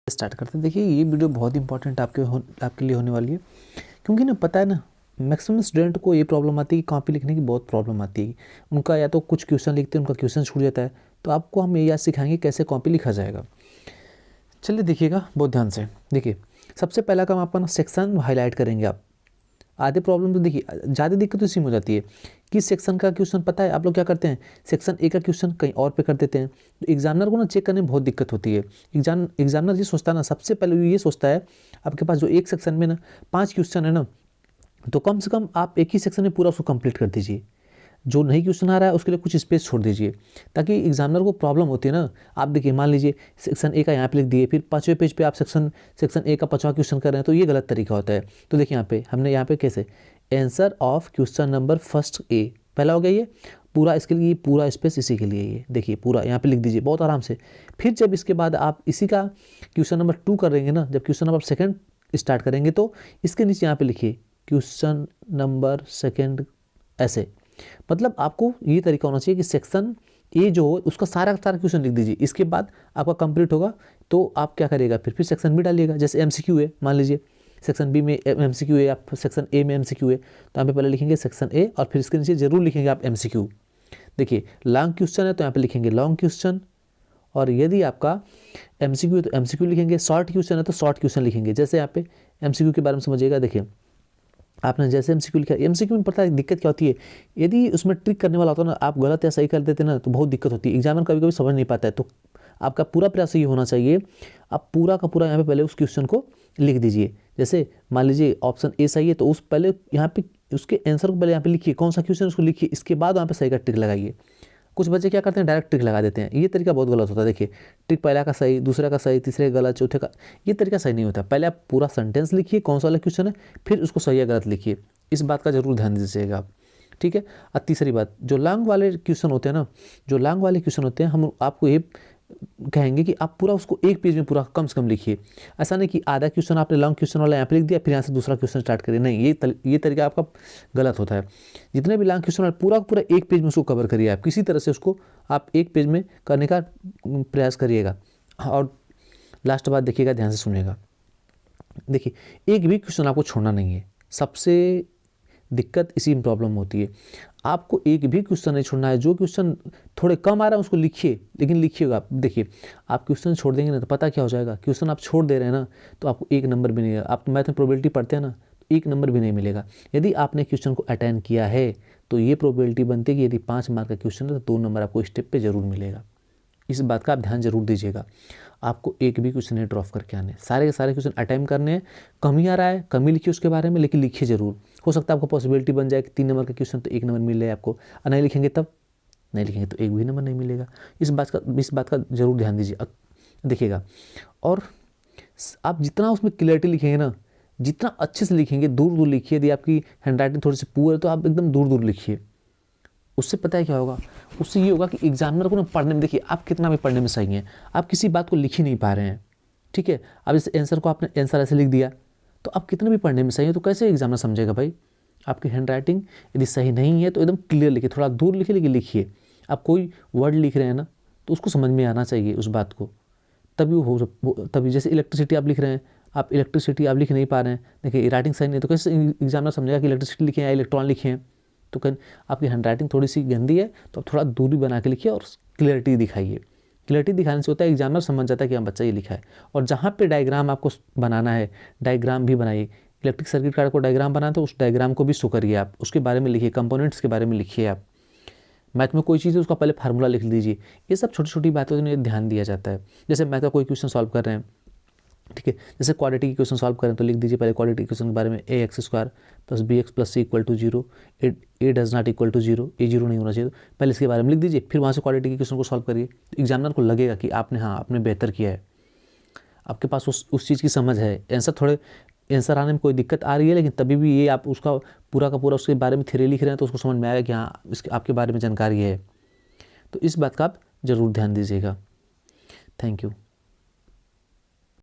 Start करते हैं। देखिए ये वीडियो बहुत इंपॉर्टेंट आपके लिए होने वाली है, क्योंकि ना पता है ना मैक्सिमम स्टूडेंट को ये प्रॉब्लम आती है कि कॉपी लिखने की बहुत प्रॉब्लम आती है। उनका या तो कुछ क्वेश्चन लिखते हैं उनका क्वेश्चन छूट जाता है, तो आपको हम ये याद सिखाएंगे कैसे कॉपी लिखा जाएगा। चलिए देखिएगा बहुत ध्यान से। देखिए सबसे पहला काम आपका ना सेक्शन हाईलाइट करेंगे आप। आधे प्रॉब्लम तो देखिए ज़्यादा दिक्कत तो इसी में हो जाती है कि सेक्शन का क्वेश्चन पता है आप लोग क्या करते हैं, सेक्शन ए का क्वेश्चन कहीं और पे कर देते हैं। तो एग्जामिनर को ना चेक करने में बहुत दिक्कत होती है। एग्जामिनर ये सोचता है ना, सबसे पहले ये सोचता है आपके पास जो एक सेक्शन में ना 5 क्वेश्चन है ना, तो कम से कम आप एक ही सेक्शन में पूरा उसको कंप्लीट कर दीजिए। जो नहीं क्वेश्चन आ रहा है उसके लिए कुछ स्पेस छोड़ दीजिए, ताकि एग्जामिनर को प्रॉब्लम होती है ना। आप देखिए मान लीजिए सेक्शन ए का यहाँ पे लिख दिए, फिर 5वें पेज पे आप सेक्शन ए का 5वां क्वेश्चन कर रहे हैं, तो ये गलत तरीका होता है। तो देखिए यहाँ पे हमने यहाँ पे कैसे answer of question number first A पहला हो गया, ये पूरा इसके लिए पूरा स्पेस इसी के लिए ये देखिए पूरा यहाँ पे लिख दीजिए बहुत आराम से। फिर जब इसके बाद आप इसी का क्वेश्चन नंबर 2 कर देंगे ना, जब क्वेश्चन नंबर सेकंड स्टार्ट करेंगे तो इसके नीचे यहाँ पे लिखिए क्वेश्चन नंबर सेकंड ऐसे। मतलब आपको ये तरीका होना चाहिए कि सेक्शन ए जो हो उसका सारा का सारा क्वेश्चन लिख दीजिए। इसके बाद आपका कंप्लीट होगा तो आप क्या करिएगा, फिर सेक्शन बी डालिएगा। जैसे एमसीक्यू है, मान लीजिए सेक्शन बी में एमसीक्यू है, आप सेक्शन ए में एमसीक्यू है, तो यहाँ पे पहले लिखेंगे सेक्शन ए और फिर इसके नीचे जरूर लिखेंगे आप एमसीक्यू। देखिए लॉन्ग क्वेश्चन है तो यहाँ पे लिखेंगे लॉन्ग क्वेश्चन, और यदि आपका एमसीक्यू है तो एमसीक्यू लिखेंगे। शॉर्ट क्वेश्चन है तो शॉर्ट क्वेश्चन लिखेंगे। जैसे यहाँ पे एमसीक्यू के बारे में समझिएगा। देखिए आपने जैसे एमसीक्यू लिखा, एमसीक्यू में पता है दिक्कत क्या होती है, यदि उसमें ट्रिक करने वाला होता है ना, आप गलत या सही कर देते ना तो बहुत दिक्कत होती है। एग्जामिनर कभी कभी समझ नहीं पाता है। तो आपका पूरा प्रयास ये होना चाहिए, आप पूरा का पूरा यहाँ पे पहले उस क्वेश्चन को लिख दीजिए। जैसे मान लीजिए ऑप्शन ए सही है तो उस पहले यहाँ पे उसके आंसर को पहले यहाँ पे लिखिए, कौन सा क्वेश्चन उसको लिखिए, इसके बाद वहाँ पे सही का ट्रिक लगाइए। कुछ बच्चे क्या करते हैं डायरेक्ट ट्रिक लगा देते हैं, ये तरीका बहुत गलत होता है। देखिए ट्रिक पहला का सही, दूसरा का सही, तीसरे का गलत, चौथे का, ये तरीका सही नहीं होता। पहले आप पूरा सेंटेंस लिखिए कौन सा वाला क्वेश्चन है, फिर उसको सही या गलत लिखिए। इस बात का जरूर ध्यान दीजिएगा आप, ठीक है। और तीसरी बात, जो लॉन्ग वाले क्वेश्चन होते हैं ना, जो लॉन्ग वाले क्वेश्चन होते हैं, हम आपको ये कहेंगे कि आप पूरा उसको एक पेज में पूरा कम से कम लिखिए। ऐसा नहीं कि आधा क्वेश्चन आपने लॉन्ग क्वेश्चन वाला यहाँ पे लिख दिया फिर यहाँ से दूसरा क्वेश्चन स्टार्ट करिए, नहीं, ये तरीका आपका गलत होता है। जितने भी लॉन्ग क्वेश्चन वाले पूरा पूरा एक पेज में उसको कवर करिए। आप किसी तरह से उसको आप एक पेज में करने का प्रयास करिएगा। और लास्ट बात देखिएगा, ध्यान से सुनिएगा। देखिए एक भी क्वेश्चन आपको छोड़ना नहीं है, सबसे दिक्कत इसी में प्रॉब्लम होती है। आपको एक भी क्वेश्चन नहीं छोड़ना है। जो क्वेश्चन थोड़े कम आ रहा है उसको लिखिए, लेकिन लिखिएगा। देखिए आप क्वेश्चन छोड़ देंगे ना तो पता क्या हो जाएगा, क्वेश्चन आप छोड़ दे रहे हैं ना तो आपको एक नंबर भी नहीं, आप मैथ में प्रोबेबिलिटी पढ़ते हैं ना, तो एक नंबर भी नहीं मिलेगा। यदि आपने क्वेश्चन को अटेंड किया है तो ये प्रोबेबिलिटी बनती है कि यदि 5 मार्क का क्वेश्चन है तो 2 नंबर आपको स्टेप पर जरूर मिलेगा। इस बात का आप ध्यान जरूर दीजिएगा। आपको एक भी क्वेश्चन नहीं ड्रॉप करके आने, सारे के सारे क्वेश्चन अटेम्प्ट करने हैं। कम ही आ रहा है कम ही लिखिए उसके बारे में, लेकिन लिखिए जरूर। हो सकता है आपको पॉसिबिलिटी बन जाए कि 3 नंबर का क्वेश्चन तो 1 नंबर मिले आपको, और नहीं लिखेंगे तब, नहीं लिखेंगे तो एक भी नंबर नहीं मिलेगा। इस बात का जरूर ध्यान दीजिए, देखिएगा। और आप जितना उसमें क्लियरिटी लिखेंगे ना, जितना अच्छे से लिखेंगे, दूर दूर लिखिए। यदि आपकी हैंड राइटिंग थोड़ी सी पुअर है तो आप एकदम दूर दूर लिखिए। उससे पता है क्या होगा, उससे ये होगा कि एग्जामिनर को ना पढ़ने में, देखिए आप कितना भी पढ़ने में सही हैं, आप किसी बात को लिख ही नहीं पा रहे हैं, ठीक है। अब इस आंसर को आपने आंसर ऐसे लिख दिया तो आप कितना भी पढ़ने में सही है तो कैसे एग्जामिनर समझेगा भाई। आपकी हैंड राइटिंग यदि सही नहीं है तो एकदम क्लियर लिखिए, थोड़ा दूर लिखिए लेकिन लिखिए। आप कोई वर्ड लिख रहे हैं ना तो उसको समझ में आना चाहिए उस बात को, तभी जैसे इलेक्ट्रिसिटी आप लिख रहे हैं, आप इलेक्ट्रिसिटी आप लिख नहीं पा रहे हैं, देखिए राइटिंग सही नहीं है तो कैसे एग्जामिनर समझेगा कि इलेक्ट्रिसिटी लिखे हैं या इलेक्ट्रॉन लिखे हैं। तो कहीं आपकी हैंड राइटिंग थोड़ी सी गंदी है तो आप थोड़ा दूरी बना के लिखिए और क्लियरिटी दिखाइए। क्लियरिटी दिखाने से होता है एग्जामिनर समझ जाता है कि हाँ बच्चा ये लिखा है। और जहाँ पे डायग्राम आपको बनाना है, डायग्राम भी बनाइए। इलेक्ट्रिक सर्किट कार्ड को डायग्राम बनाना तो उस डायग्राम को भी शो करिए, आप उसके बारे में लिखिए, कंपोनेंट्स के बारे में लिखिए। आप मैथ में कोई चीज़ है उसका पहले फार्मूला लिख लीजिए। ये सब छोटी छोटी बातों में ध्यान दिया जाता है। जैसे मैथ का कोई क्वेश्चन सॉल्व कर रहे हैं, ठीक है, जैसे क्वाड्रेटिक की क्वेश्चन सॉल्व करें तो लिख दीजिए पहले क्वाड्रेटिक क्वेश्चन के बारे में, a x square plus b x plus c equal to 0, a does not equal to 0, a 0 नहीं होना चाहिए। तो पहले इसके बारे में लिख दीजिए, फिर वहाँ से क्वाड्रेटिक की क्वेश्चन को सॉल्व करिए। तो एग्जामिनर को लगेगा कि आपने बेहतर किया है, आपके पास उस चीज़ की समझ है। आंसर आने में कोई दिक्कत आ रही है लेकिन तभी भी ये आप उसका पूरा का पूरा उसके बारे में थ्योरी लिख रहे हैं तो उसको समझ में आएगा कि हाँ इसके आपके बारे में जानकारी है। तो इस बात का आप ज़रूर ध्यान दीजिएगा। Thank you.